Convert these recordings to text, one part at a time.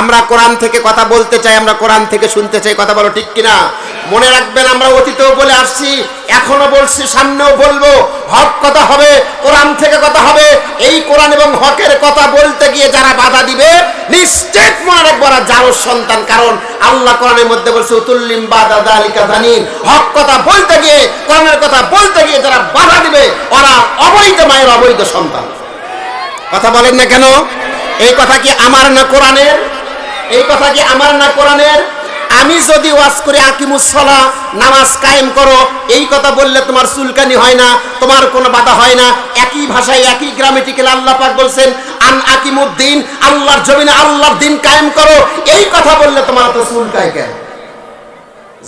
আমরা কোরআন থেকে কথা বলতে চাই, আমরা কোরআন থেকে শুনতে চাই, কথা বলো ঠিক কিনা? মনে রাখবেন, আমরা অতীতেও বলে আসছি, এখনো বলছি, সামনেও বলবো, হক কথা হবে, কোরআন থেকে কথা হবে। এই কোরআন এবং হকের কথা বলতে গিয়ে যারা বাধা দিবে, নিশ্চিত মনে রাখবো ওরা জারোর সন্তান। কারণ আল্লাহ কোরআনের মধ্যে বলছে উতুল্লিম বাদা যালিকা জানিন, হক কথা বলতে গিয়ে, কোরআনের কথা বলতে গিয়ে যারা বাধা দিবে ওরা অবৈধ মায়ের অবৈধ সন্তান। কথা বলেন না কেন? এই কথা কি আমার না কোরআনের? এই কথা কি আমার না কোরআনের? আমি যদি ওয়াজ করে আকিমুস সালাহ, নামাজ কায়েম করো, এই কথা বললে তোমার চুলকানি হয় না, তোমার কোনো বাধা হয় না। একই ভাষায় একই গ্রামেটিক্যাল আল্লাহ পাক বলছেন আন আকিমুদ্দিন, আল্লাহর জমিনে আল্লাহর দিন কায়েম করো, এই কথা বললে তোমার তো চুলকায় কেন?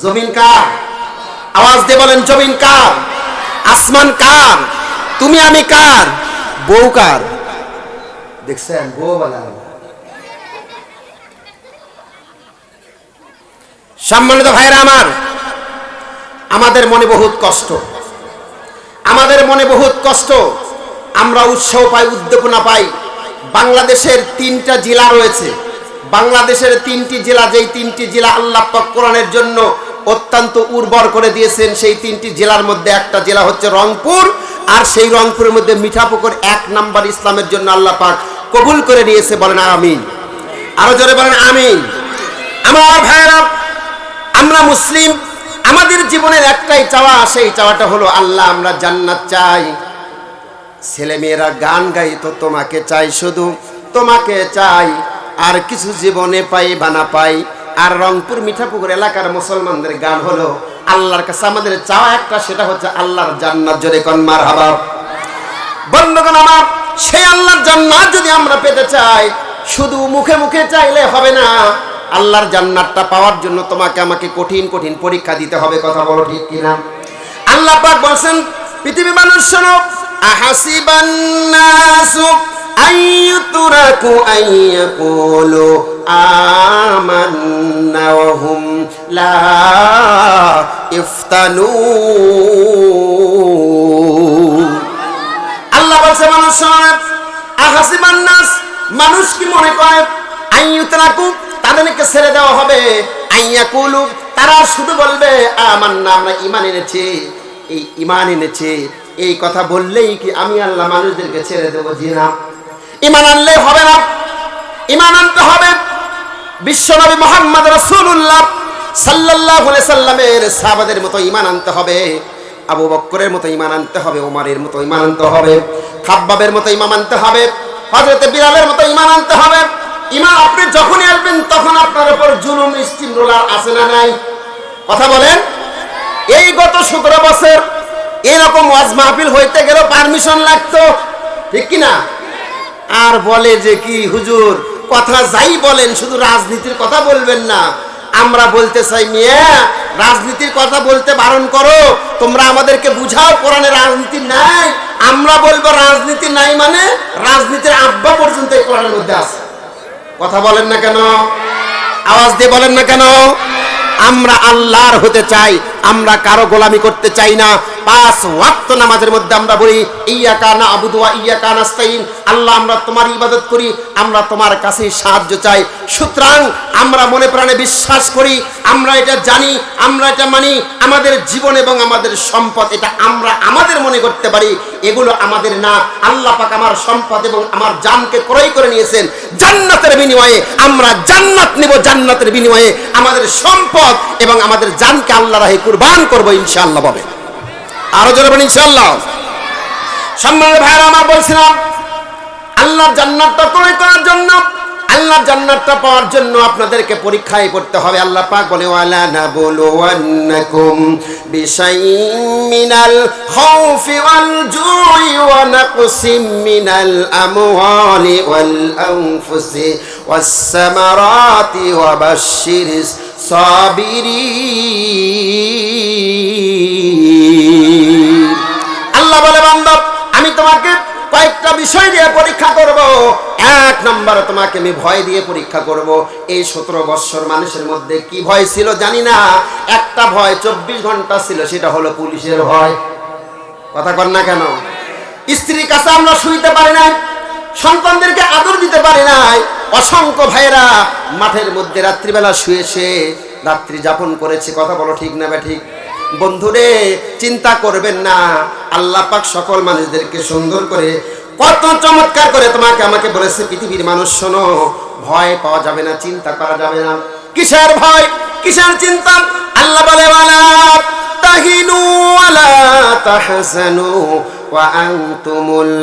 জমিন কার? আওয়াজ দিয়ে বলেন, জমিন কার? আসমান কার? তুমি আমি কার? বউ কার? দেখছেন বউ বলা। সম্মানিত ভাইরা আমার, আমাদের মনে বহুত কষ্ট, আমাদের মনে বহুত কষ্ট। আমরা উৎসাহ পাই, উদ্দীপনা পাই। বাংলাদেশের 3টা জেলা রয়েছে, বাংলাদেশের 3টি জেলা, যেই 3টি জেলা আল্লাহ পাক কোরআনের জন্য অত্যন্ত উর্বর করে দিয়েছেন, সেই 3টি জেলার মধ্যে একটা জেলা হচ্ছে রংপুর। আর সেই রংপুরের মধ্যে মিঠাপুকুর 1 নাম্বার ইসলামের জন্য আল্লাহ পাক কবুল করে নিয়েছে। বলেন আমিন, আরো জোরে বলেন আমিন। আমার ভাইরা, আমরা মুসলিম, আমাদের জীবনের একটাই চাওয়া, সেই চাওয়াটা হলো আল্লাহ আমরা জান্নাত চাই। ছেলেমেয়েরা গান গাইতো তোমাকে চাই, শুধু তোমাকে চাই, আর কিছু জীবনে পাই বা না পাই। আর রংপুর মিঠাপুকুর এলাকার মুসলমানদের গান হলো আল্লাহর কাছে আমাদের চাওয়া একটা, সেটা হচ্ছে আল্লাহর জান্নাত। জোরে কোন মারহাবা। বন্ধুগণ আমার, সেই আল্লাহর জান্নাত যদি আমরা পেতে চাই, শুধু মুখে মুখে চাইলে হবে না। আল্লাহর জান্নাতটা পাওয়ার জন্য তোমাকে আমাকে কঠিন কঠিন পরীক্ষা দিতে হবে। কথা বলো ঠিক কিনা? আল্লাহ পাক বলেন, পৃথিবীর মানুষ শোনো, আহাসিবান নাসু আইয়ুতরাকু আইয়াকুলু আমান্না ওয়া হুম লা ইফতানুন। আল্লাহ বলছে, মানুষ শোনো, আহাসিবান নাস, মানুষ কি মনে করে, আইয়ুতরাকু, তাদেরকে ছেড়ে দেওয়া হবে, আইয়াকুলু, তারা শুধু বলবে আমান্না, আমরা ঈমান এনেছি। এই ঈমান এনেছি এই কথা বললেই কি আমি আল্লাহ মানুষদেরকে ছেড়ে দেব? জি না, ঈমান আনলে হবে না। ঈমান আনতে হবে বিশ্বনবী মুহাম্মদ রাসূলুল্লাহ সাল্লাল্লাহু আলাইহি সাল্লামের সাহাবাদের মতো ঈমান আনতে হবে, আবু বকরের মতো ঈমান আনতে হবে, ওমরের মতো ঈমান আনতে হবে, খাব্বাবের মতো ঈমান আনতে হবে, হযরত বিলালের মতো ঈমান আনতে হবে। ঈমান আপনি যখনই আসবেন তখন আপনার উপর জুলুম স্টিম রোলার আছে না নাই? কথা বলেন। এই গত 17 বছর এরকম ওয়াজ মাহফিল হইতে গেল পারমিশন লাগতো, ঠিক কি না? আর বলে যে কি হুজুর, কথা যাই বলেন শুধু রাজনীতির কথা বলবেন না। আমরা বলতে চাই, মিয়া রাজনীতির কথা বলতে বারণ করো, তোমরা আমাদেরকে বুঝাও কোরআনে রাজনীতি নাই। আমরা বলবো রাজনীতি নাই মানে রাজনীতির আব্বা পর্যন্ত এই কোরআনের মধ্যে আছে। কথা বলেন না কেন? আওয়াজ দিয়ে বলেন না কেন? আমরা আল্লাহর হতে চাই, আমরা কারো গোলামি করতে চাই না। 5 ওয়াক্ত নামাজের মধ্যে আমরা বলি ইয়াকা না'বুদু ওয়া ইয়াকা নাস্তাইন, আল্লাহ আমরা তোমার ইবাদত করি, আমরা তোমার কাছে সাহায্য চাই। সুতরাং আমরা মনে প্রাণে বিশ্বাস করি, আমরা এটা জানি, আমরা এটা মানি, আমাদের জীবন এবং আমাদের সম্পদ এটা আমরা আমাদের মনে করতে পারি, এগুলো আমাদের না। আল্লাহ পাক আমার সম্পদ এবং আমার জানকে ক্রয় করে নিয়েছেন জান্নাতের বিনিময়ে। আমরা জান্নাত নিব, জান্নাতের বিনিময়ে আমাদের সম্পদ এবং আমাদের জানকে আল্লাহর রাহে কুরবান করব ইনশাআল্লাহ। বলে আরো জোরে বলেন ইনশাআল্লাহ। সম্মানিত ভাইরা আমার, বলছিলাম আল্লাহর জান্নাতটা ক্রয় করার জন্য, আল্লাহর জান্নাতটা পাওয়ার জন্য আপনাদেরকে পরীক্ষায় পড়তে হবে। আল্লাহ পাক বলে ওয়ালা নাবলুওয়ান্নাকুম বিশাইইন মিনাল খাউফি ওয়াল জুই ওয়া নাকসিম মিনাল আমওয়ালি ওয়াল আনফুসি ওয়াস সামারাতি ওয়া বাশশিরিস সাবিরিন। আল্লাহ বলে, বান্দা আমি তোমাকে কয়েকটা বিষয় দিয়ে পরীক্ষা করব। 1 নম্বরে তোমাকে আমি ভয় দিয়ে পরীক্ষা করব। এই 17 বছর মানুষের মধ্যে কি ভয় ছিল জানি না, একটা ভয় 24 ঘন্টা ছিল, সেটা হলো পুলিশের ভয়। কথা কর না কেন? স্ত্রীর কাছে আমরা শুইতে পারি নাই, সন্তানদেরকে আদর দিতে পারি নাই, অসংখ্য ভাইরা মাঠের মধ্যে রাত্রিবেলা শুয়ে রাত্রি যাপন করেছে। কথা বলো ঠিক না ঠিক? বন্ধুরে চিন্তা করবেন না, আল্লাহ পাক সকল মানুষদেরকে সুন্দর করে কত চমৎকার করে তোমাকে আমাকে বলেছে, পৃথিবীর মানুষ শোনো, ভয় পাওয়া যাবে না, চিন্তা করা যাবে না। কিসের ভয়, কিসের চিন্তা? আল্লাহ বলে ওয়ালা তাহিনু ওয়ালা তাহজানু ওয়া আনতুমুল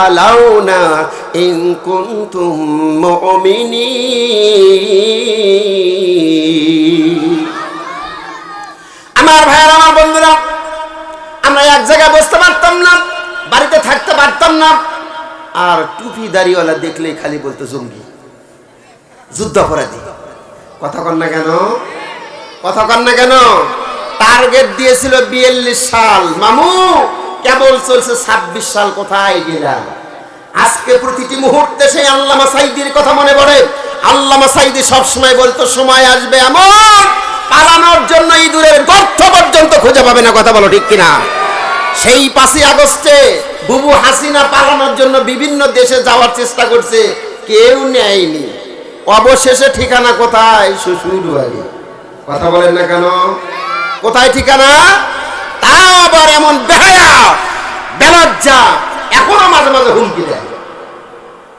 আলাউনা ইন কুনতুম মুমিনিন। আমার ভাইয়েরা, আমার বন্ধুরা, আমরা এক জায়গায় বসতে পারতাম না, বাড়িতে থাকতে পারতাম না, আর টুপি দাড়িওয়ালা দেখলেই খালি বলতো জঙ্গি, যুদ্ধাপরাধী। কথা কন না কেন? কথা কন না কেন? টার্গেট দিয়েছিল 42 সাল, মামু কেবল চলছে 26 সাল, কোথায় গেলাম? আজকে প্রতিটি মুহূর্তে সেই আল্লামা সাঈদীর কথা মনে পড়ে। আল্লামা সাঈদী সবসময় বলতো, সময় আসবে এমন পালানোর জন্য ইঁদুরের গর্ত পর্যন্ত খুঁজে পাবে না। কথা বলো ঠিক কিনা? সেই 5ই আগস্টে বুবু হাসিনা পালানোর জন্য বিভিন্ন দেশে যাওয়ার চেষ্টা করছে, কেউ নেয়নি। অবশেষে ঠিকানা কোথায়? শ্বশুর বাড়ি। কথা বলেন না কেন? কোথায় ঠিকানা? তাও আবার এমন বেহায়া বেলজ্জা, এখনো মাঝে মাঝে হুমকি দেয়,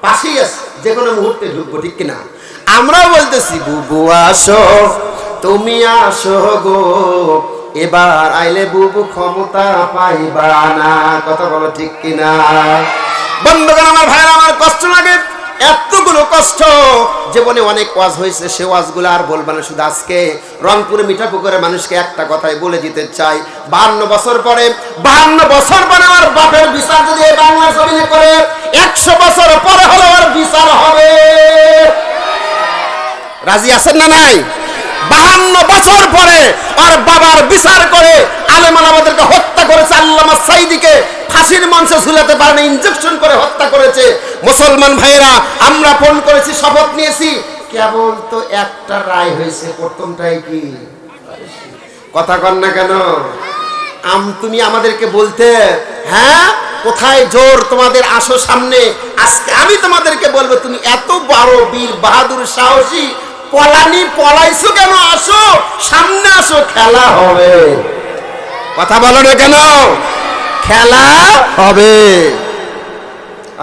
পাশেই আছে, যে কোনো মুহূর্তে ঢুকবো। ঠিক কিনা? আমরাও বলতেছি, বুবু আসো, তুমি আসো গো, এবার আইলে বুবু ক্ষমতা পাইবা না। কথা বলো ঠিক কিনা? বন্ধুগণ, আমার ভাইরা, আমার কষ্ট লাগে, এতগুলো কষ্ট। জীবনে অনেক ওয়াজ হয়েছে, সে ওয়াজগুলো আর বলবো না। শুধু আজকে রংপুরে মিঠাপুকুরের মানুষকে একটা কথাই বলে দিতে চাই, 52 বছর পরে আমার বাপের বিচার যদি এই বাংলা জমিনে করে, 100 বছর পরে হলো আর বিচার হবে। রাজি আছেন না নাই? 52 বছর পরে আর বাবার বিচার করে আলেমান আমাদেরকে হত্যা করেছে। আল্লামা সাঈদীকে ফাঁসির মঞ্চে ঝুলাতে পারেনি, ইনজেকশন করে হত্যা করেছে। মুসলমান ভাইয়েরা, আমরা ফোন করেছি, শপথ নিয়েছি, কেবল তো একটা রায় হয়েছে, প্রথমটাই কি? কথা কন না কেন? তুমি আমাদেরকে বলতে, হ্যাঁ কোথায় জোর তোমাদের, আসো সামনে। আজকে আমি তোমাদেরকে বলবো, তুমি এত বড় বীর বাহাদুর সাহসী, পলাইছো কেন? আসো সামনে, আসো, খেলা হবে। কথা বলো না কেন? খেলা হবে।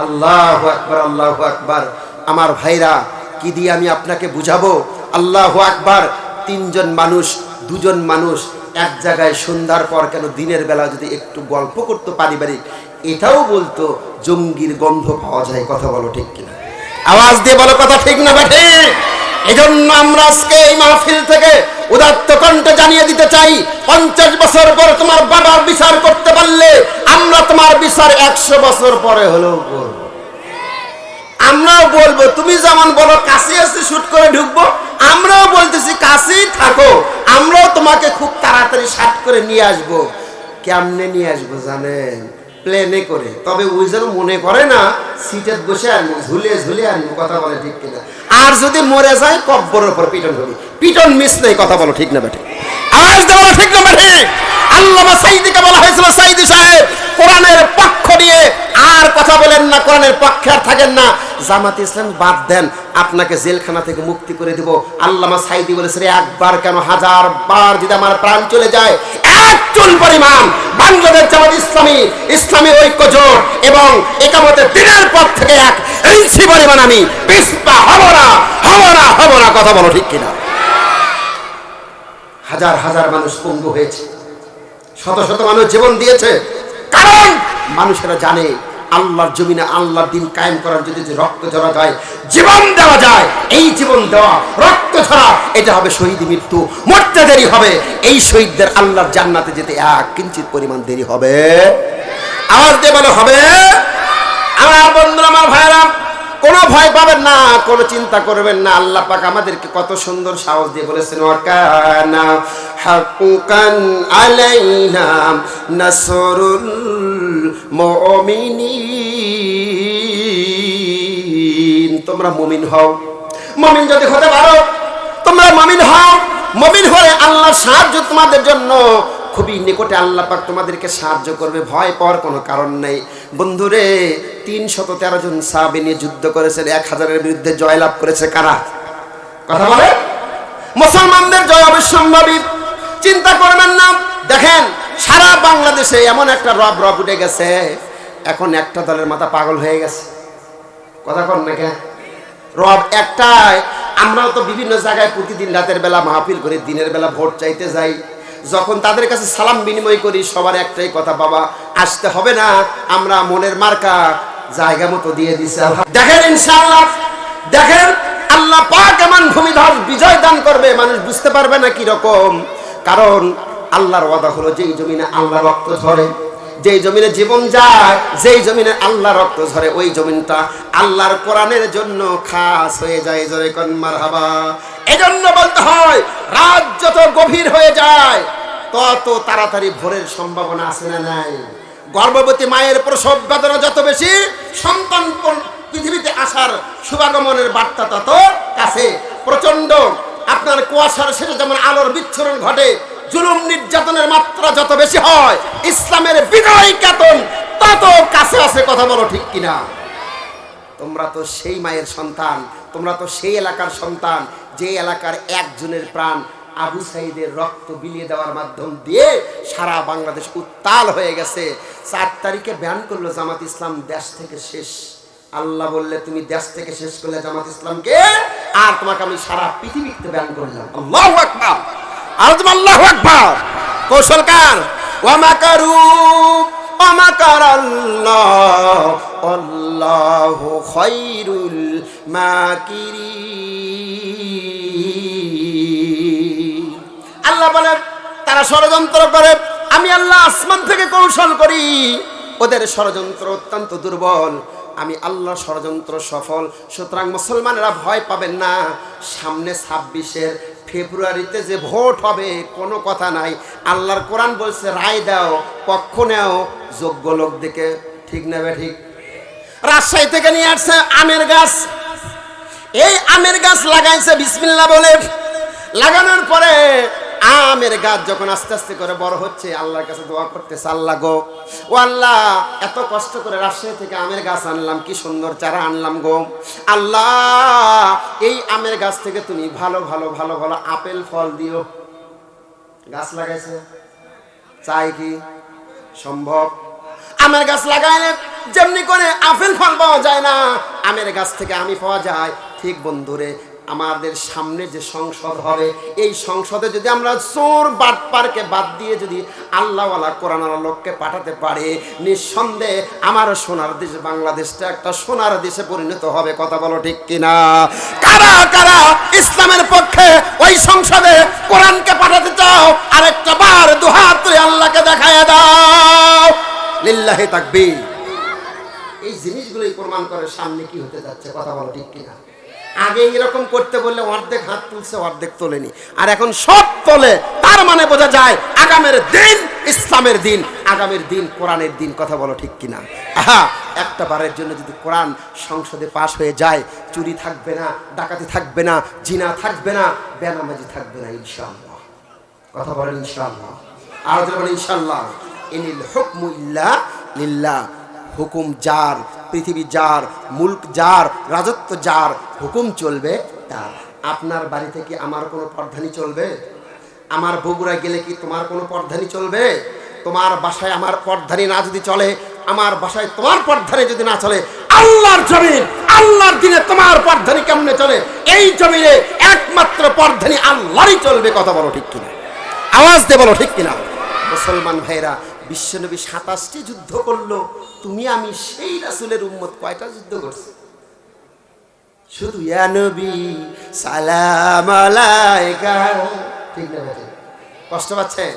আল্লাহু আকবার, আল্লাহু আকবার। আমার ভাইরা, কি দিয়ে আমি আপনাকে বুঝাবো? আল্লাহু আকবার। 3 জন মানুষ, 2 জন মানুষ এক জায়গায় সন্ধ্যার পর কেন দিনের বেলা যদি একটু গল্প করতে পারিবারিক, এটাও বলতো জঙ্গির গন্ধ পাওয়া যায়। কথা বলো ঠিক কিনা? আওয়াজ দিয়ে বলো, কথা ঠিক না ঠিক? এজন্য আমরা আজকে এই মাহফিল থেকে উদাত্ত কণ্ঠে জানিয়ে দিতে চাই, 50 বছর পর তোমার বাবার বিচার করতে পারলে আমরা তোমার বিচার 100 বছর পরে হলেও করব। আমরাও বলবো, তুমি যেমন বলো কাছে আসতে শুট করে ঢুকবো, আমরাও বলতেছি কাছেই থাকো, আমরাও তোমাকে খুব তাড়াতাড়ি শাট করে নিয়ে আসবো। কেমনে নিয়ে আসবো জানেন? প্লেনে করে। তবে ওই যেন মনে করে না সিটে বসে আনবো, ঝুলিয়ে ঝুলিয়ে আনবো। কথা বলে ঠিক কিনা? আর যদি মরে যায় কব্বরের উপর পিটন হবে, পিটন মিস নেই। কথা বলো ঠিক না বেঠিক? আওয়াজ দেবো ঠিক না বেঠিক? আল্লামা সাঈদীকে বলা হয়েছিল, সাঈদী সাহেব কোরআনের পক্ষ নিয়ে আর কথা বলেন না, কোরআনের পক্ষে আর থাকেন না, জামাত ইসলাম বাদ দেন, আপনাকে জেলখানা থেকে মুক্তি করে দিব। আল্লামা সাঈদী বলেছে, একবার কেন 1000 বার যদি আমার প্রাণ চলে যায়, এক চুল পরিমাণ বাংলাদেশ জামাত ইসলামী ঐক্য জোট এবং একামতের দিনের পর থেকে 1 ইঞ্চি পরিমাণ আমি পিছপা হব না, হব না, হব না। কথা বলো ঠিক কিনা? হাজার হাজার মানুষ পঙ্গু হয়েছে, শত শত মানুষ জীবন দিয়েছে, কারণ মানুষেরা জানে আল্লাহর জমিনে আল্লাহর দিন কায়েম করার যদি রক্ত ঝরা যায়, জীবন দেওয়া যায়, এই জীবন দেওয়া, রক্ত ঝরা, এটা হবে শহীদ মৃত্যু। মরতে দেরি হবে, এই শহীদদের আল্লাহর জান্নাতে যেতে 1 কিঞ্চিত পরিমাণ দেরি হবে। আওয়াজ দিয়ে বলো হবে। আমার বন্ধুরা, আমার ভাইরা, কোনো ভয় পাবেন না, কোনো চিন্তা করবেন না। আল্লাহ পাক আমাদেরকে কত সুন্দর সাহস দিয়ে বলেছেন, ওয়াকানা হাক্কান আলাইনা নাসরুল মুমিনিন। তোমরা মুমিন হও। মুমিন যদি হতে পারো, তোমরা মুমিন হও। মুমিন হয়ে আল্লাহর সাহায্য তোমাদের জন্য খুবই নিকটে আল্লাহ পাক তোমাদেরকে সাহায্য করবে, ভয় পাওয়ার কোনো কারণ নেই। বন্ধুরে 313 জন সাহাবী নিয়ে যুদ্ধ করেছেন, 1000-এর বিরুদ্ধে জয়লাভ করেছে কারা? কথা বলে মুসলমানদের জয় অবশ্যম্ভাবী, চিন্তা করবেন না। দেখেন সারা বাংলাদেশে এমন একটা রব উঠে গেছে, এখন একটা দলের মাথা পাগল হয়ে গেছে। কথা কন না কেন? রব একটাই। আমরাও তো বিভিন্ন জায়গায় প্রতিদিন রাতের বেলা মাহফিল করি, দিনের বেলা ভোট চাইতে যাই, যখন তাদের কাছে সালাম বিনিময় করি সবার একটাই কথা, বাবা আসতে হবে না, আমরা মনের মার্কা জায়গা মতো দিয়ে দিছি। দেখেন ইনশাআল্লাহ, দেখেন আল্লাহ পাক এমন ভূমিধস বিজয় দান করবে, মানুষ বুঝতে পারবে না কি রকম। কারণ আল্লাহর ওয়াদা হলো যেই জমিনে আল্লাহ রক্ত ঝরে, যেই জমিনে জীবন যায়, যেই জমিনে আল্লাহ রক্ত ঝরে, ওই জমিনটা আল্লাহর কোরআনের জন্য খাস হয়ে যায়। জোরে কোন মারহাবা। এজন্য বলতে হয় রাত যত গভীর হয়ে যায় তত তাড়াতাড়ি ভোরের সম্ভাবনা আছে না নাই? গর্ভবতী মায়ের প্রসব বেদনা যত বেশি, সন্তান পৃথিবীতে আসার শুভাগমনের বার্তা তত কাছে। প্রচন্ড আপনার কুয়াশার শেষে যেমন আলোর বিচ্ছুরণ ঘটে, জুলুম নির্যাতনের মাত্রা যত বেশি হয়, ইসলামের বিজয় কেতন তত কাছে আছে। কথা বলো ঠিক কিনা? তোমরা তো সেই মায়ের সন্তান, তোমরা তো সেই এলাকার সন্তান যে এলাকার একজনের প্রাণ আবু সাইদের রক্ত বিলিয়ে দেওয়ার মাধ্যম দিয়ে সারা বাংলাদেশ উত্তাল হয়ে গেছে। 4 তারিখে ব্যান করলো জামাত ইসলাম দেশ থেকে শেষ। আল্লাহ বললে তুমি দেশ থেকে শেষ করলে জামাত ইসলামকে, আর তোমাকে আমি সারা পৃথিবীতে ব্যান করলাম। আল্লাহু আকবার, আল্লাহু আকবার। কৌশলকার ওয়া মাকারু ওয়া মাকারাল্লাহ আল্লাহু খায়রুল মাকিরিন। আল্লাহ বলে তারা ষড়যন্ত্র করে, আমি আল্লাহ আসমান থেকে কৌশল করি, ওদের ষড়যন্ত্র অত্যন্ত দুর্বল, আমি আল্লাহ ষড়যন্ত্র সফল। সুতরাং মুসলমানেরা ভয় পাবেন না। সামনে 26 ফেব্রুয়ারিতে যে ভোট হবে কোনো কথা নাই, আল্লাহর কোরআন বলছে রায় দাও, পক্ষ নেও যোগ্য লোক দেখে। ঠিক না বে ঠিক? রাজশাহী থেকে নিয়ে আসছে আমের গাছ, এই আমের গাছ লাগাইছে বিসমিল্লাহ বলে। লাগানোর পরে আমের গাছ যখন আস্তে আস্তে করে বড় হচ্ছে, আল্লাহর কাছে দোয়া করতেছে, আল্লাহ গো, ও আল্লাহ এত কষ্ট করে রাজশাহী থেকে আমের গাছ আনলাম, কি সুন্দর চারা আনলাম গো আল্লাহ, এই আমের গাছ থেকে তুমি ভালো ভালো ভালো ভালো আপেল ফল দিও। গাছ লাগাইছে, চাই কি সম্ভব? আমের গাছ লাগাইলে যেমনি করে আপেল ফল পাওয়া যায় না, আমের গাছ থেকে আমি পাওয়া যায়। ঠিক বন্ধুরে, আমাদের সামনে যে সংসদ হবে, এই সংসদে যদি আমরা চোর বাটপারকে বাদ দিয়ে যদি আল্লাহওয়ালা কোরআনওয়ালা লোককে পাঠাতে পারি, নিঃসন্দেহে আমার সোনার দেশ বাংলাদেশটা একটা সোনার দেশে পরিণত হবে। কথা বলো ঠিক কিনা? কারা কারা ইসলামের পক্ষে ওই সংসদে কোরআনকে পাঠাতে চাও? আরেকটা বার দুহাত তুলে আল্লাহকে দেখায় দাও। লিল্লাহি তাকবীর। এই জিনিসগুলোই প্রমাণ করে সামনে কি হতে যাচ্ছে। কথা বলো ঠিক কিনা? আগে এরকম করতে বললে অর্ধেক হাত তুলছে, অর্ধেক তোলেনি, আর এখন সব তোলে। তার মানে বোঝা যায় আগামের দিন ইসলামের দিন, আগামের দিন কোরআনের দিন। কথা বলো ঠিক কিনা? আহা, একটা বারের জন্য যদি কোরআন সংসদে পাশ হয়ে যায়, চুরি থাকবে না, ডাকাতি থাকবে না, জিনা থাকবে না, বেনামাজি থাকবে না ইনশাআল্লাহ। কথা বলেন ইনশাআল্লাহ। আর বলেন ইনশাআল্লাহ। ইনিল হুকমু ইল্লা লিল্লাহ। হুকুম যার, পৃথিবী যার, মুলক যার, রাজত্ব যার, হুকুম চলবে তার। আপনার বাড়ি থেকে আমার কোনো পরধানি চলবে? আমার বগুড়া গেলে কি তোমার কোনো পরধানি চলবে? তোমার বাসায় আমার পরধানি না যদি চলে, আমার বাসায় তোমার পরধানি যদি না চলে, আল্লাহর জমিন, আল্লাহর দিনে তোমার পরধানি কেমনে চলে? এই জমিনে একমাত্র পরধানি আল্লাহরই চলবে। কথা বলো ঠিক কিনা? আওয়াজ দিয়ে বলো ঠিক কিনা? মুসলমান ভাইরা, বিশ্বনবী 27টি যুদ্ধ করলো, তুমি আমি সেই রাসূলের উম্মত কয়টা যুদ্ধ করছি? শুধু ইয়া নবী সালাম আলাইকা। ঠিক না ভাই? কষ্ট পাচ্ছেন?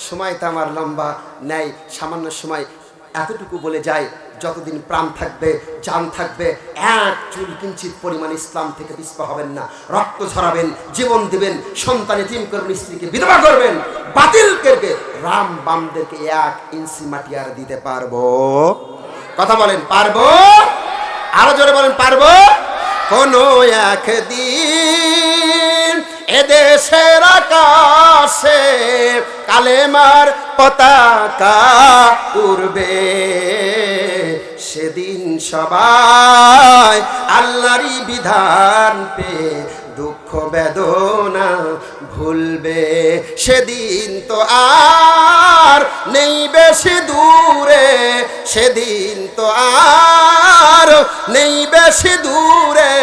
সময় তো আমার লম্বা নাই, সামান্য সময় এতটুকু বলে যায়, যতদিন প্রাণ থাকবে, জান থাকবে, এক চুল কিঞ্চিত পরিমাণ ইসলাম থেকে পিছপা হবেন না। রক্ত ঝরাবেন, জীবন দিবেন, সন্তান এতিম করবেন, স্ত্রীকে বিধবা করবেন, বাতিল করবে, রাম বামদেরকে 1 ইঞ্চি মাটি আর দিতে পারবো? কথা বলেন পারবো? আরো জোরে বলেন পারবো? কোনো একদিন এদেশের আকাশে কালেমার পতাকা উড়বে। সেদিন সবাই আল্লাহরই বিধান পেয়ে দুঃখ বেদনা ভুলবে। সেদিন তো আর নেই বেশি দূরে, সেদিন তো আর নেই বেশি দূরে,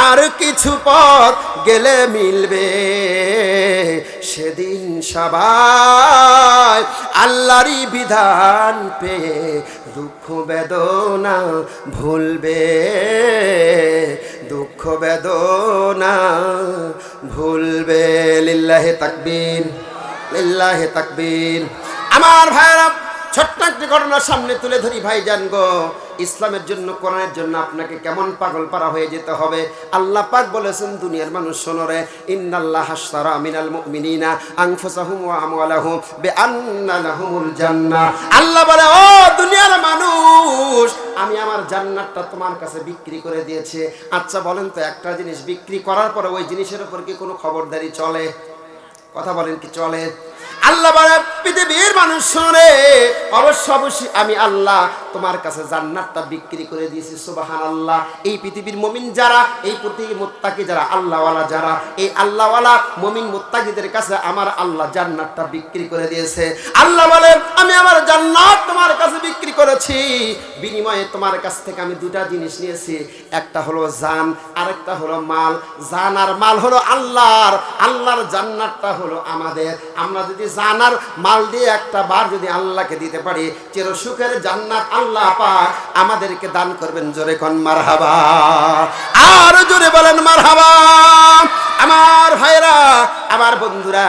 আর কিছু পথ গেলে মিলবে। সেদিন সবাই আল্লাহরই বিধান পেয়ে দুঃখ বেদনা ভুলবে, দুঃখ বেদনা ভুলবে। লিল্লাহে তাকবীর, লিল্লাহে তাকবীর। আমার ভাইরা, ছোট্ট একটি ঘটনা সামনে তুলে ধরি ভাইজান গো। ইসলামের জন্য, কোরআনের জন্য আপনাকে কেমন পাগল পারা হয়ে যেতে হবে। আল্লাহ পাক বলেছেন, দুনিয়ার মানুষ শোনো রে, ইন্নাল্লাহা আশতারা মিনাল মুমিনিনা আনফুসাহুম ওয়া আমওয়ালাহুম বিআন্না লাহুমুল জান্নাহ। আল্লাহ বলে, ও দুনিয়ার মানুষ, আমি আমার জান্নাতটা তোমার কাছে বিক্রি করে দিয়েছি। আচ্ছা বলেন তো, একটা জিনিস বিক্রি করার পরে ওই জিনিসের উপর কি কোনো খবরদারি চলে? কথা বলেন, কি চলে? আল্লাহ বলে, পৃথিবীর মানুষ শোনে, অবশ্যই আমি আল্লাহ তোমার কাছে জান্নাতটা বিক্রি করে দিয়েছি। সুবহানাল্লাহ। এই পৃথিবীর মুমিন যারা, এই পৃথিবীর মুত্তাকি যারা, আল্লাহওয়ালা যারা, এই আল্লাহওয়ালা মুমিন মুত্তাকিদের কাছে আমার আল্লাহ জান্নাতটা বিক্রি করে দিয়েছে। আল্লাহ বলে, আমি আমার জান্নাত তোমার কাছে বিক্রি করেছি, বিনিময়ে তোমার কাছ থেকে আমি দুটা জিনিস নিয়েছি। একটা হলো জান, আরেকটা হলো মাল। জান আর মাল হলো আল্লাহর, আল্লাহর জান্নাতটা হলো আমাদের। আমরা যদি জানার মাল দিয়ে একটা বার যদি আল্লাহকে দিতে পারি, চিরসুখের জান্নাত আল্লাহ পাক আমাদেরকে দান করবেন। জোরে কোন মারহাবা, আর জোরে বলেন মারহাবা। আমার ভাইরা, আমার বন্ধুরা,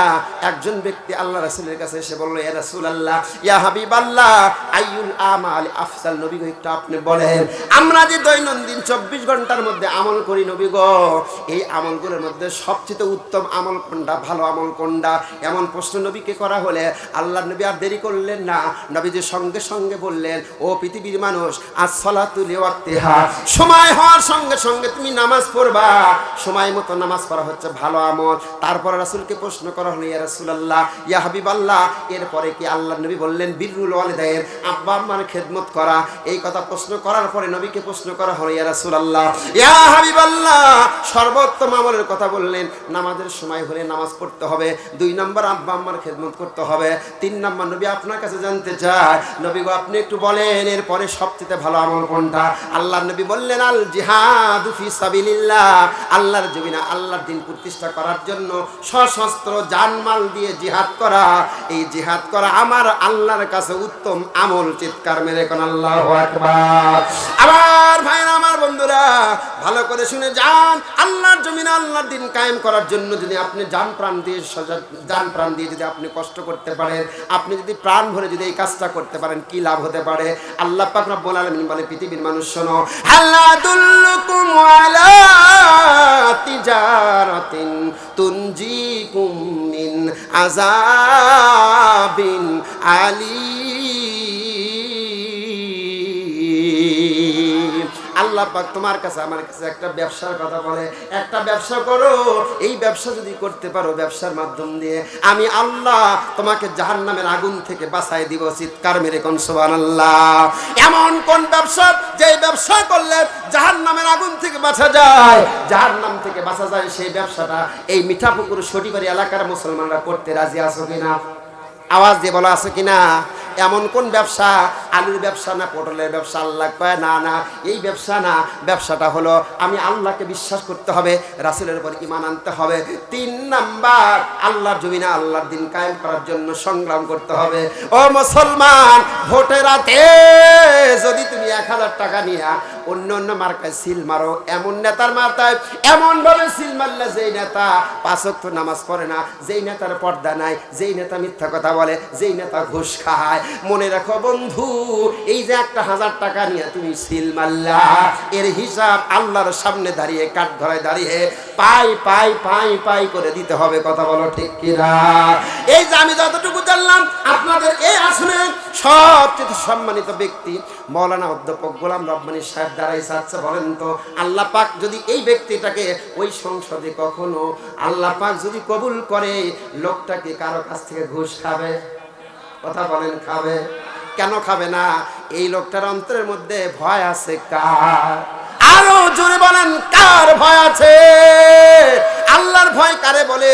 একজন ব্যক্তি আল্লাহ রাসূলের কাছে এসে বলল, ইয়া রাসূলুল্লাহ, ইয়া হাবিবাল্লাহ, আইয়ুল আমাল আফজাল। নবী গো, একটু আপনি বলেন, আমরা যে দৈনন্দিন 24 ঘন্টার মধ্যে আমল করি নবী গো, এই আমলগুলোর মধ্যে সবচেয়ে উত্তম আমল কোনটা, ভালো আমল কোনটা? এমন প্রশ্ন নবীকে করা হলে আল্লাহ নবী আর দেরি করলেন না। নবীজি সঙ্গে সঙ্গে বললেন, ও পৃথিবীর মানুষ, as-সালাতু লিওয়াক্তিহা, সময় হওয়ার সঙ্গে সঙ্গে তুমি নামাজ পড়বা। সময় মতো নামাজ পড়া হচ্ছে ভালো আমল। তারপর রাসূলকে প্রশ্ন করা হলো, ইয়া রাসূলুল্লাহ, ইয়া হাবিবাল্লাহ, এরপরে কি? আল্লাহ নবী বললেন, বিররুল ওয়ালিদাইন, আব্বা আম্মার খেদমত করা। এই কথা প্রশ্ন করার পরে নবীকে প্রশ্ন করা হলো, ইয়া রাসূলুল্লাহ, ইয়া হাবিবাল্লাহ, সর্বোত্তম আমলের কথা বললেন, নামাজের সময় হলে নামাজ পড়তে হবে। 2 নম্বর আব্বা আম্মার খেদমত করতে হবে। 3 নম্বর নবী আপনার কাছে জানতে চায়, নবী গো আপনি একটু বলেন, এরপরে সবচেয়ে ভালো আমল কোনটা? আল্লাহ নবী বললেন, আল জিহাদু ফি সাবিলিল্লাহ, আল্লাহর জমিনে আল্লাহর দ্বীন প্রতিষ্ঠা করার জন্য সশস্ত্র জানমাল দিয়ে জিহাদ করা। এই জিহাদ করা আমার আল্লাহর কাছে উত্তম আমল। চিৎকার মেরে কোন আল্লাহু আকবার। আমার ভাইরা, আমার বন্ধুরা, ভালো করে শুনে যান, আল্লাহর জমিনে আল্লাহর দ্বীন কায়েম করার জন্য যদি আপনি জান প্রাণ দিয়ে যদি আপনি কষ্ট করতে পারেন, আপনি যদি প্রাণ ভরে যদি এই কাজটা করতে পারেন, কি লাভ হতে পারে? আল্লাহ পাক রব্বুল আলামিন বলে, পৃথিবীর মানুষ শোনো, আল্লাহ দুল্লুকুম আলা তিজারাতিন তুনজিকুম মিন আযাবিন আলীম। আল্লাহ পাক তোমার কাছে আমার কাছে একটা ব্যবসার কথা বলে, একটা ব্যবসা করো। এই ব্যবসা যদি করতে পারো, ব্যবসার মাধ্যম দিয়ে আমি আল্লাহ তোমাকে জাহান্নামের আগুন থেকে বাঁচাই দিব। চিৎকার মেরে কোন সুবহানাল্লাহ। এমন কোন ব্যবসা, যে ব্যবসা করলে জাহান্নামের আগুন থেকে বাঁচা যায়, জাহান্নাম থেকে বাঁচা যায়, সেই ব্যবসাটা এই মিঠাপুকুর সটিবাড়ি এলাকার মুসলমানরা করতে রাজি আছো কিনা? আওয়াজ দিয়ে বলা আছে কিনা? এমন কোন ব্যবসা? আলুর ব্যবসা না পটলের ব্যবসা? আল্লাহ কয় না না, এই ব্যবসা না। ব্যবসাটা হলো আমি আল্লাহকে বিশ্বাস করতে হবে, রাসূলের উপর ঈমান আনতে হবে। 3 নাম্বার, আল্লাহর জমিনে আল্লাহর দ্বীন কায়েম করার জন্য সংগ্রাম করতে হবে। ও মুসলমান, ভোটের রাতে যদি তুমি 1000 টাকা নিয়ে অন্য অন্য মার্কায় সিল মারো, এমন নেতার মাথায় এমন ভাবে সিল মারলে, যেই নেতা 5 ওয়াক্ত নামাজ পড়ে না, যেই নেতার পর্দা নাই, যেই নেতা মিথ্যা কথা বলে, যেই নেতা ঘুষ খায়, মনে রাখো বন্ধু, এই যে 1000 টাকা নিয়ে তুমি সিল মারলা, এর হিসাব আল্লাহর সামনে দাঁড়িয়ে কাঠগড়ায় দাঁড়িয়ে পাই পাই পাই পাই করে দিতে হবে। কথা বলো ঠিক কিনা? এই যে আমি যতটুকু জানলাম, আপনাদের এই আসনে সবচেয়ে সম্মানিত ব্যক্তি মৌলানা অধ্যাপক গোলাম রব্বানী সাহেব দাঁড়াইছে। আচ্ছা বলেন তো, আল্লাহ পাক যদি এই ব্যক্তিটাকে ওই সংসদে কখনো আল্লাহ পাক যদি কবুল করে, লোকটাকে কারো কাছ থেকে ঘুষ খাবে? কথা বলেন, খাবে? কেন খাবে না? এই লোকটার অন্তরের মধ্যে ভয় আছে। কার? আরো জোরে বলেন, কার ভয় আছে? আল্লাহর ভয় কারে বলে?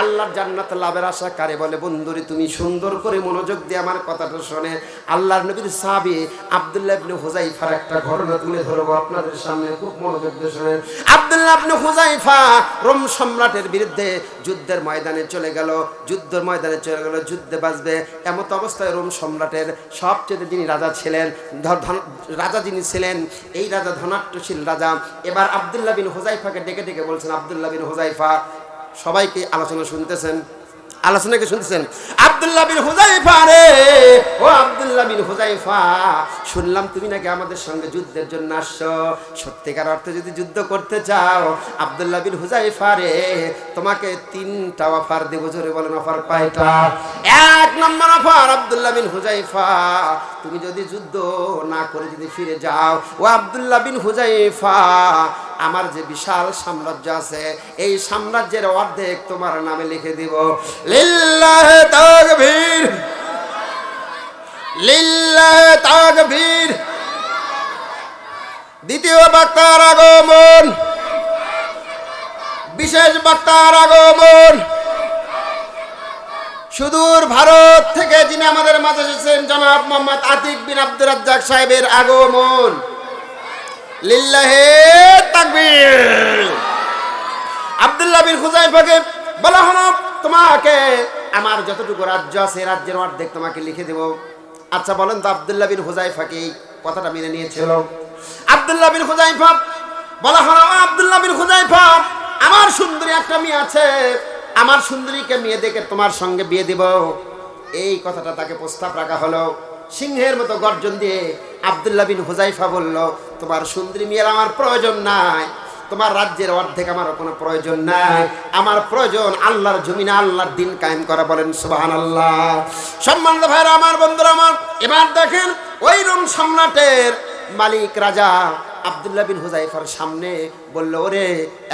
আল্লাহর জান্নাত লাভের আশা কারে বলে? বন্ধুরে, তুমি সুন্দর করে মনোযোগ দিয়ে আমার কথাটা শুনে আল্লাহর নবীর সাহাবী আব্দুল্লাহ ইবনে হুযায়ফার একটা ঘটনা তুলে ধরবো আপনাদের সামনে, খুব মনোযোগ দিয়ে শুনেন। আব্দুল্লাহ ইবনে হুযায়ফা রোম সম্রাটের বিরুদ্ধে যুদ্ধের ময়দানে চলে গেল, যুদ্ধে বাঁচবে। এমত অবস্থায় রোম সম্রাটের সবচেয়ে যিনি রাজা ছিলেন, এই রাজা ধনাট্যশীল রাজা। এবার আব্দুল্লাহ বিন হুযায়ফাকে ডেকে ডেকে বলছেন, আব্দুল্লাহ বিন হুযায়ফা, সবাইকে আলোচনা শুনতেছেন, আলোচনাকে শুনতেছেন। আব্দুল্লাহ বিন হুযায়ফা রে, ও আব্দুল্লাহ বিন হুযায়ফা, শুনলাম তুমি নাকি আমাদের সঙ্গে যুদ্ধের জন্য আসছো। সত্যিকার অর্থে যদি যুদ্ধ করতে চাও আব্দুল্লাহ বিন হুযায়ফা রে, তোমাকে 3টা অফার দেব। জোরে বলেন, অফার কয়টা? 1 নম্বর অফার, আব্দুল্লাহ বিন হুযায়ফা, তুমি যদি যুদ্ধ না করে যদি ফিরে যাও, ও আব্দুল্লাহ বিন হুযায়ফা, আমার যে বিশাল সাম্রাজ্য আছে, এই সাম্রাজ্যের অর্ধেক তোমার নামে লিখে দিব। লিল্লাহি তাকবীর, লিল্লাহি তাকবীর। দ্বিতীয় বক্তার আগমন, বিশেষ বক্তার আগমন। সুদূর ভারত থেকে যিনি আমাদের মাঝে এসেছেন, জনাব মোহাম্মদ আতিক বিন আব্দুর রাজ্জাক সাহেবের আগমন। লিল্লাহি তাকবীর। আব্দুল্লাহ বিন হুযায়ফাকে বলা হলো, তোমাকে আমার যতটুকু রাজ্য আছে, রাজ্যের অর্ধেক তোমাকে লিখে দেব। আচ্ছা বলেন তো, আব্দুল্লাহ বিন হুযায়ফাকে এই কথাটা মেনে নিয়েছিল? আব্দুল্লাহ বিন হুযায়ফা বলা হলো, আব্দুল্লাহ বিন হুযায়ফা, আমার সুন্দরী একটা মেয়ে আছে, আমার সুন্দরীকে মেয়ে দেখে তোমার সঙ্গে বিয়ে দেব। এই কথাটা তাকে প্রস্তাব রাখা হলো। সিংহের মতো গর্জন দিয়ে আব্দুল্লাহ বিন হুযায়ফা বলল, তোমার সুন্দরী মেয়ের আমার প্রয়োজন নাই, তোমার রাজ্যের অর্ধেক আমারও কোনো প্রয়োজন নাই, আমার প্রয়োজন আল্লাহর জমিনে আল্লাহর দিন কায়েম করা। বলেন সুবহানাল্লাহ। সম্মানিত ভাইরা আমার, বন্ধুরা আমার, এবার দেখেন ওই রোম সম্রাটের মালিক রাজা আব্দুল্লাহ বিন হুযায়ফার সামনে বলল, ওরে,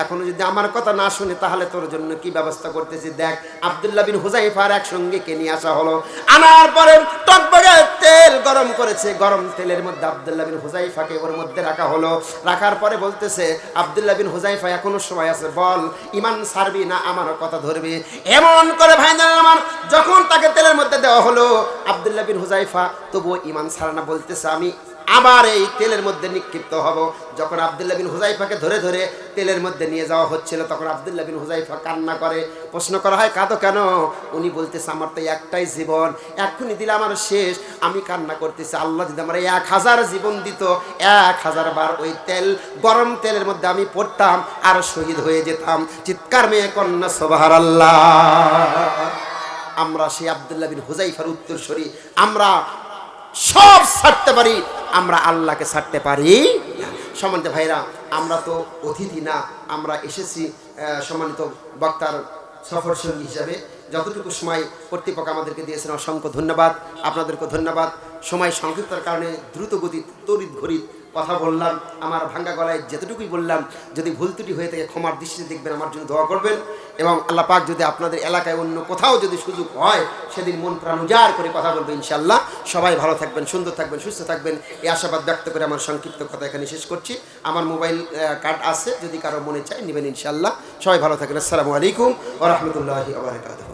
এখনো যদি আমার কথা না শুনে তাহলে তোর জন্য কি ব্যবস্থা করতেছি দেখ। আব্দুল্লাহ বিন হুযায়ফার এক সঙ্গীকে নিয়ে আসা হলো। আনার পরে টকবগে তেল গরম করেছে, গরম তেলের মধ্যে আব্দুল্লাহ বিন হুযায়ফাকে ওর মধ্যে রাখা হলো। রাখার পরে বলতেছে, আব্দুল্লাহ বিন হুযায়ফা, এখনো সময় আছে, বল ঈমান ছাড়বি না আমার কথা ধরবি? এমন করে ভাইজান আমার, যখন তাকে তেলের মধ্যে দেওয়া হলো, আব্দুল্লাহ বিন হুযায়ফা তবুও ঈমান ছাড়ে না, বলতেছে আমি আবার এই তেলের মধ্যে নিক্ষিপ্ত হব। যখন আব্দুল্লাহ বিন হুযায়ফাকে ধরে ধরে তেলের মধ্যে নিয়ে যাওয়া হচ্ছিল, তখন আব্দুল্লাহ বিন হুযায়ফা কান্না করে। প্রশ্ন করা হয়, কাঁদো কেন? উনি বলতেছে, আমার তো একটাই জীবন, এক্ষুনি দিলে আমার শেষ, আমি কান্না করতেছি, আল্লাহ যদি আমার 1000 জীবন দিত, 1000 বার ওই তেল, গরম তেলের মধ্যে আমি পড়তাম আর শহীদ হয়ে যেতাম। চিৎকার মেয়ে কন্যা সুবহানাল্লাহ। আমরা সেই আব্দুল্লাহ বিন হুযায়ফার উত্তরসূরি। আমরা সব ছাড়তে পারি, আমরা আল্লাহকে ছাড়তে পারি না। সম্মানিত ভাইরা, আমরা তো অতিথি না, আমরা এসেছি সম্মানিত বক্তার সফর সঙ্গী হিসাবে। যতটুকু সময় কর্তৃপক্ষ আমাদেরকে দিয়েছেন অসংখ্য ধন্যবাদ, আপনাদেরকে ধন্যবাদ। সময় সংক্ষিপ্তর কারণে দ্রুত গতি তড়িৎ ঘড়িৎ কথা বললাম, আমার ভাঙ্গা গলায় যেতটুকুই বললাম, যদি ভুল ত্রুটি হয়ে থাকে ক্ষমার দৃষ্টিতে দেখবেন, আমার জন্য দোয়া করবেন। এবং আল্লাহ পাক যদি আপনাদের এলাকায় অন্য কোথাও যদি সুযোগ হয়, সেদিন মন প্রাণ উজাড় করে কথা বলবো ইনশাআল্লাহ। সবাই ভালো থাকবেন, সুন্দর থাকবেন, সুস্থ থাকবেন, এই আশাবাদ ব্যক্ত করে আমার সংক্ষিপ্ত কথা এখানে শেষ করছি। আমার মোবাইল কার্ড আছে, যদি কারো মনে চায় নেবেন ইনশাআল্লাহ। সবাই ভালো থাকবেন। আসসালামু আলাইকুম ওয়া রাহমাতুল্লাহি ওয়া বারাকাতুহু।